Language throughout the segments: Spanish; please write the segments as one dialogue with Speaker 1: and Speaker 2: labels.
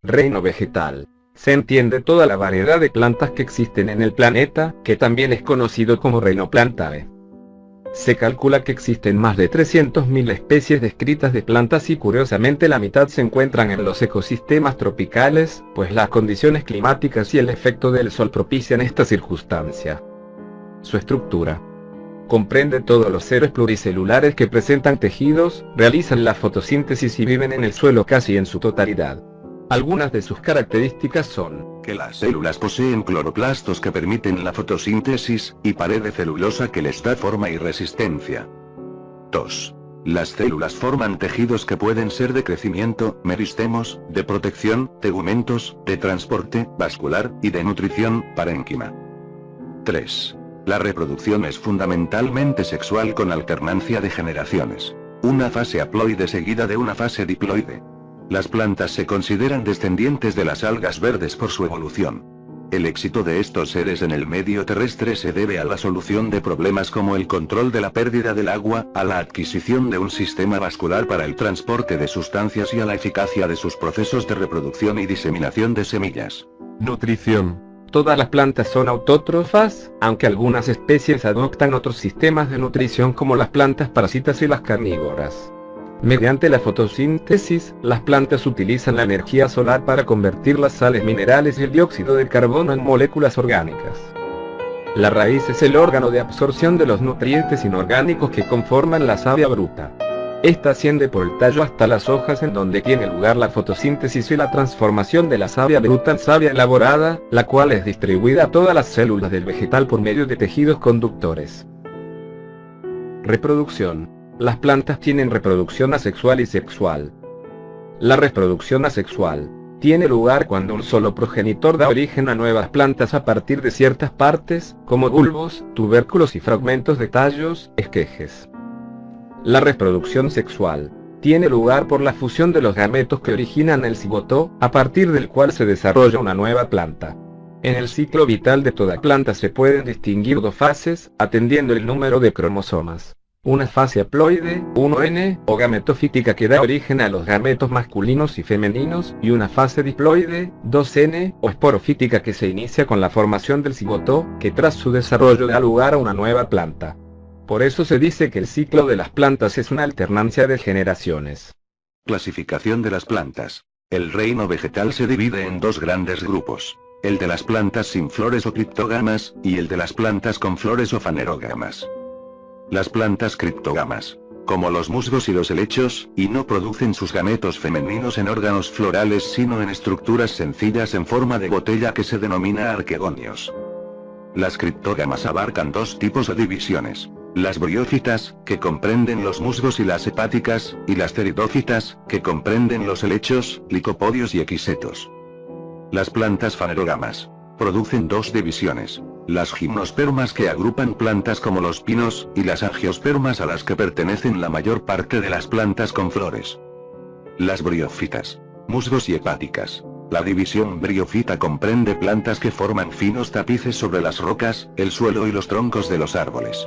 Speaker 1: Reino vegetal. Se entiende toda la variedad de plantas que existen en el planeta, que también es conocido como Reino Plantae. Se calcula que existen más de 300.000 especies descritas de plantas y curiosamente la mitad se encuentran en los ecosistemas tropicales, pues las condiciones climáticas y el efecto del sol propician esta circunstancia. Su estructura comprende todos los seres pluricelulares que presentan tejidos, realizan la fotosíntesis y viven en el suelo casi en su totalidad. Algunas de sus características son
Speaker 2: que las células poseen cloroplastos que permiten la fotosíntesis, y pared de celulosa que les da forma y resistencia. 2. Las células forman tejidos que pueden ser de crecimiento, meristemos, de protección, tegumentos, de transporte, vascular, y de nutrición, parénquima. 3. La reproducción es fundamentalmente sexual con alternancia de generaciones. Una fase haploide seguida de una fase diploide. Las plantas se consideran descendientes de las algas verdes por su evolución. El éxito de estos seres en el medio terrestre se debe a la solución de problemas como el control de la pérdida del agua, a la adquisición de un sistema vascular para el transporte de sustancias y a la eficacia de sus procesos de reproducción y diseminación de semillas.
Speaker 1: nutrición. Todas las plantas son autótrofas, aunque algunas especies adoptan otros sistemas de nutrición como las plantas parásitas y las carnívoras. Mediante la fotosíntesis, las plantas utilizan la energía solar para convertir las sales minerales y el dióxido de carbono en moléculas orgánicas. La raíz es el órgano de absorción de los nutrientes inorgánicos que conforman la savia bruta. Esta asciende por el tallo hasta las hojas en donde tiene lugar la fotosíntesis y la transformación de la savia bruta en savia elaborada, la cual es distribuida a todas las células del vegetal por medio de tejidos conductores. Reproducción. Las plantas tienen reproducción asexual y sexual. La reproducción asexual tiene lugar cuando un solo progenitor da origen a nuevas plantas a partir de ciertas partes, como bulbos, tubérculos y fragmentos de tallos, esquejes. La reproducción sexual tiene lugar por la fusión de los gametos que originan el cigoto, a partir del cual se desarrolla una nueva planta. En el ciclo vital de toda planta se pueden distinguir dos fases, atendiendo el número de cromosomas. Una fase haploide, 1N, o gametofítica que da origen a los gametos masculinos y femeninos, y una fase diploide, 2N, o esporofítica que se inicia con la formación del cigoto, que tras su desarrollo da lugar a una nueva planta. Por eso se dice que el ciclo de las plantas es una alternancia de generaciones.
Speaker 2: Clasificación de las plantas. El reino vegetal se divide en dos grandes grupos. El de las plantas sin flores o criptógamas, y el de las plantas con flores o fanerógamas. Las plantas criptógamas, como los musgos y los helechos, y no producen sus gametos femeninos en órganos florales sino en estructuras sencillas en forma de botella que se denomina arquegonios. Las criptógamas abarcan dos tipos o divisiones. Las briófitas, que comprenden los musgos y las hepáticas, y las pteridófitas, que comprenden los helechos, licopodios y equisetos. Las plantas fanerógamas producen dos divisiones. Las gimnospermas que agrupan plantas como los pinos, y las angiospermas a las que pertenecen la mayor parte de las plantas con flores. Las briófitas, musgos y hepáticas. La división briófita comprende plantas que forman finos tapices sobre las rocas, el suelo y los troncos de los árboles.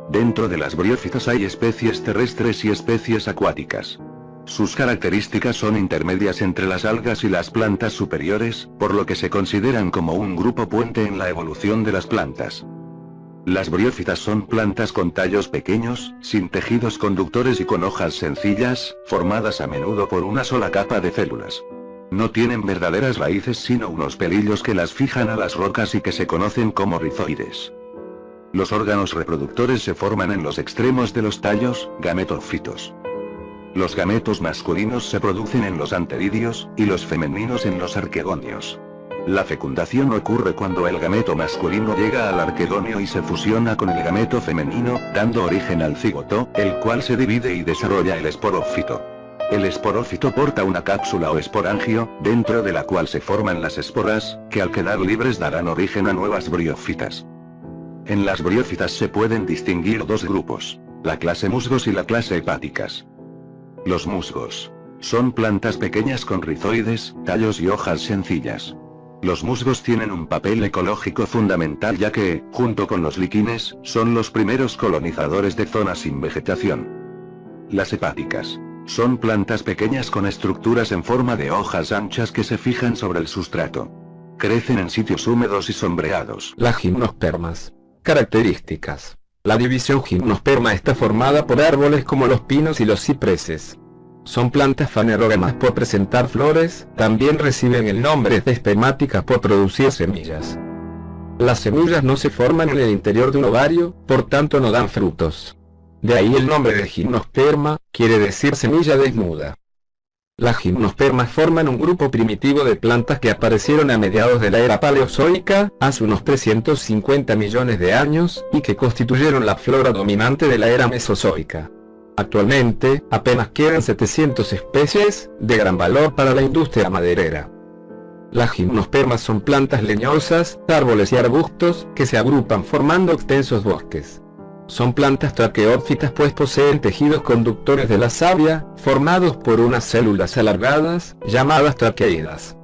Speaker 2: Dentro de las briófitas hay especies terrestres y especies acuáticas. Sus características son intermedias entre las algas y las plantas superiores, por lo que se consideran como un grupo puente en la evolución de las plantas. Las briófitas son plantas con tallos pequeños, sin tejidos conductores y con hojas sencillas, formadas a menudo por una sola capa de células. No tienen verdaderas raíces sino unos pelillos que las fijan a las rocas y que se conocen como rizoides. Los órganos reproductores se forman en los extremos de los tallos, gametófitos. Los gametos masculinos se producen en los anteridios, y los femeninos en los arquegonios. La fecundación ocurre cuando el gameto masculino llega al arquegonio y se fusiona con el gameto femenino, dando origen al cigoto, el cual se divide y desarrolla el esporófito. El esporófito porta una cápsula o esporangio, dentro de la cual se forman las esporas, que al quedar libres darán origen a nuevas briófitas. En las briófitas se pueden distinguir dos grupos, la clase musgos y la clase hepáticas. Los musgos son plantas pequeñas con rizoides, tallos y hojas sencillas. Los musgos tienen un papel ecológico fundamental ya que, junto con los liquines, son los primeros colonizadores de zonas sin vegetación. Las hepáticas Son plantas pequeñas con estructuras en forma de hojas anchas que se fijan sobre el sustrato. Crecen en sitios húmedos y sombreados.
Speaker 1: Las gimnospermas. Características. La división gimnosperma está formada por árboles como los pinos y los cipreses. Son plantas fanerógamas por presentar flores, también reciben el nombre de espermáticas por producir semillas. Las semillas no se forman en el interior de un ovario, por tanto no dan frutos. De ahí el nombre de gimnosperma, quiere decir semilla desnuda. Las gimnospermas forman un grupo primitivo de plantas que aparecieron a mediados de la era paleozoica, hace unos 350 millones de años, y que constituyeron la flora dominante de la era mesozoica. Actualmente, apenas quedan 700 especies, de gran valor para la industria maderera. Las gimnospermas son plantas leñosas, árboles y arbustos, que se agrupan formando extensos bosques. Son plantas traqueófitas pues poseen tejidos conductores de la savia, formados por unas células alargadas, llamadas traqueidas.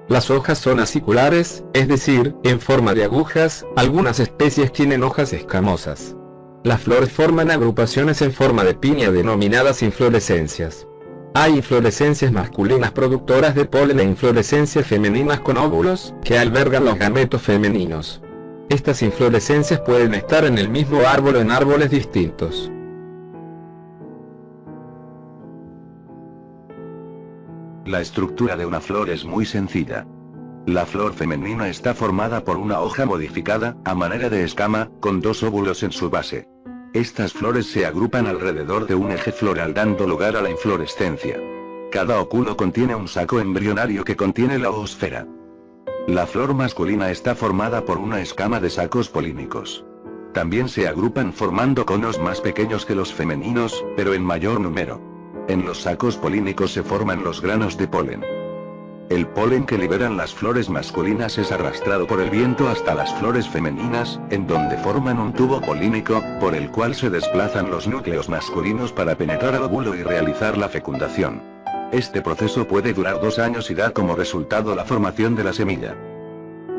Speaker 1: Las hojas son aciculares, es decir, en forma de agujas, algunas especies tienen hojas escamosas. Las flores forman agrupaciones en forma de piña denominadas inflorescencias. Hay inflorescencias masculinas productoras de polen e inflorescencias femeninas con óvulos, que albergan los gametos femeninos. Estas inflorescencias pueden estar en el mismo árbol o en árboles distintos.
Speaker 2: La estructura de una flor es muy sencilla. La flor femenina está formada por una hoja modificada, a manera de escama, con dos óvulos en su base. Estas flores se agrupan alrededor de un eje floral dando lugar a la inflorescencia. Cada óculo contiene un saco embrionario que contiene la oosfera. La flor masculina está formada por una escama de sacos polínicos. También se agrupan formando conos más pequeños que los femeninos, pero en mayor número. En los sacos polínicos se forman los granos de polen. El polen que liberan las flores masculinas es arrastrado por el viento hasta las flores femeninas, en donde forman un tubo polínico, por el cual se desplazan los núcleos masculinos para penetrar al óvulo y realizar la fecundación. Este proceso puede durar 2 años y da como resultado la formación de la semilla.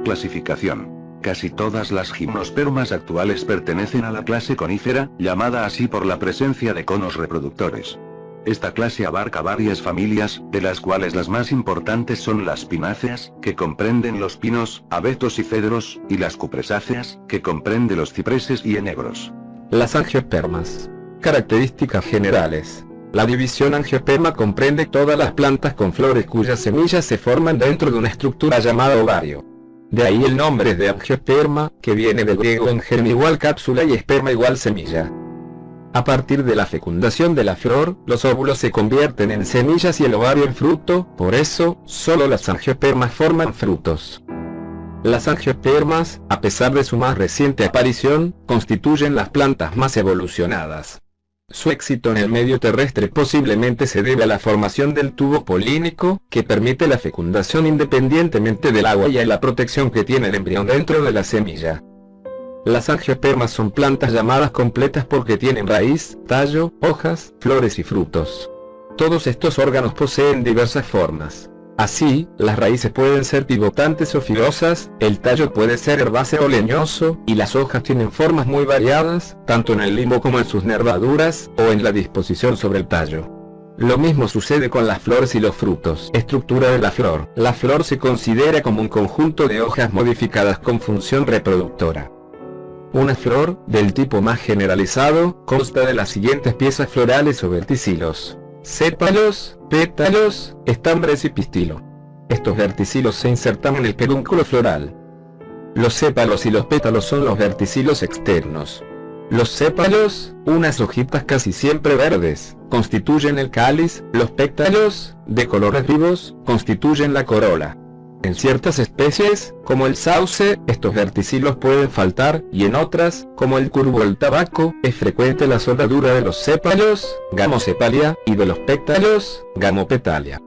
Speaker 2: Clasificación. Casi todas las gimnospermas actuales pertenecen a la clase conífera, llamada así por la presencia de conos reproductores. Esta clase abarca varias familias, de las cuales las más importantes son las pináceas, que comprenden los pinos, abetos y cedros, y las cupresáceas, que comprende los cipreses y enebros.
Speaker 1: Las angiospermas. Características generales. La división angiosperma comprende todas las plantas con flores cuyas semillas se forman dentro de una estructura llamada ovario. De ahí el nombre de angiosperma, que viene del griego angerm igual cápsula y esperma igual semilla. A partir de la fecundación de la flor, los óvulos se convierten en semillas y el ovario en fruto, por eso, solo las angiospermas forman frutos. Las angiospermas, a pesar de su más reciente aparición, constituyen las plantas más evolucionadas. Su éxito en el medio terrestre posiblemente se debe a la formación del tubo polínico, que permite la fecundación independientemente del agua y a la protección que tiene el embrión dentro de la semilla. Las angiospermas son plantas llamadas completas porque tienen raíz, tallo, hojas, flores y frutos. Todos estos órganos poseen diversas formas. Así, las raíces pueden ser pivotantes o fibosas, el tallo puede ser herbáceo o leñoso, y las hojas tienen formas muy variadas, tanto en el limbo como en sus nervaduras, o en la disposición sobre el tallo. Lo mismo sucede con las flores y los frutos. Estructura de la flor. La flor se considera como un conjunto de hojas modificadas con función reproductora. Una flor, del tipo más generalizado, consta de las siguientes piezas florales o verticilos: sépalos, pétalos, estambres y pistilo. Estos verticilos se insertan en el pedúnculo floral. Los sépalos y los pétalos son los verticilos externos. Los sépalos, unas hojitas casi siempre verdes, constituyen el cáliz, los pétalos, de colores vivos, constituyen la corola. En ciertas especies, como el sauce, estos verticilos pueden faltar, y en otras, como el curvo o el tabaco, es frecuente la soldadura de los sépalos, gamosepalia, y de los pétalos, gamopetalia.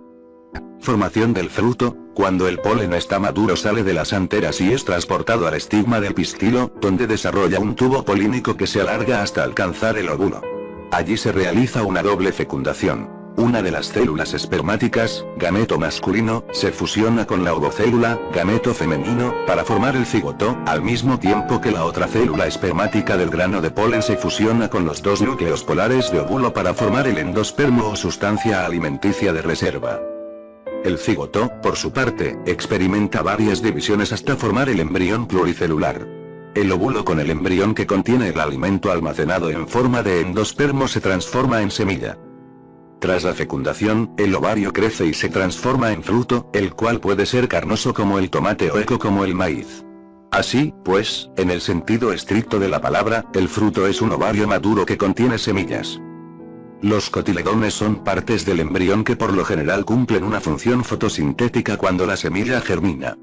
Speaker 2: Formación del fruto. Cuando el polen está maduro sale de las anteras y es transportado al estigma del pistilo, donde desarrolla un tubo polínico que se alarga hasta alcanzar el óvulo. Allí se realiza una doble fecundación. Una de las células espermáticas, gameto masculino, se fusiona con la ovocélula, gameto femenino, para formar el cigoto, al mismo tiempo que la otra célula espermática del grano de polen se fusiona con los dos núcleos polares de óvulo para formar el endospermo o sustancia alimenticia de reserva. El cigoto, por su parte, experimenta varias divisiones hasta formar el embrión pluricelular. El óvulo con el embrión que contiene el alimento almacenado en forma de endospermo se transforma en semilla. Tras la fecundación, el ovario crece y se transforma en fruto, el cual puede ser carnoso como el tomate o seco como el maíz. Así, pues, en el sentido estricto de la palabra, el fruto es un ovario maduro que contiene semillas. Los cotiledones son partes del embrión que por lo general cumplen una función fotosintética cuando la semilla germina.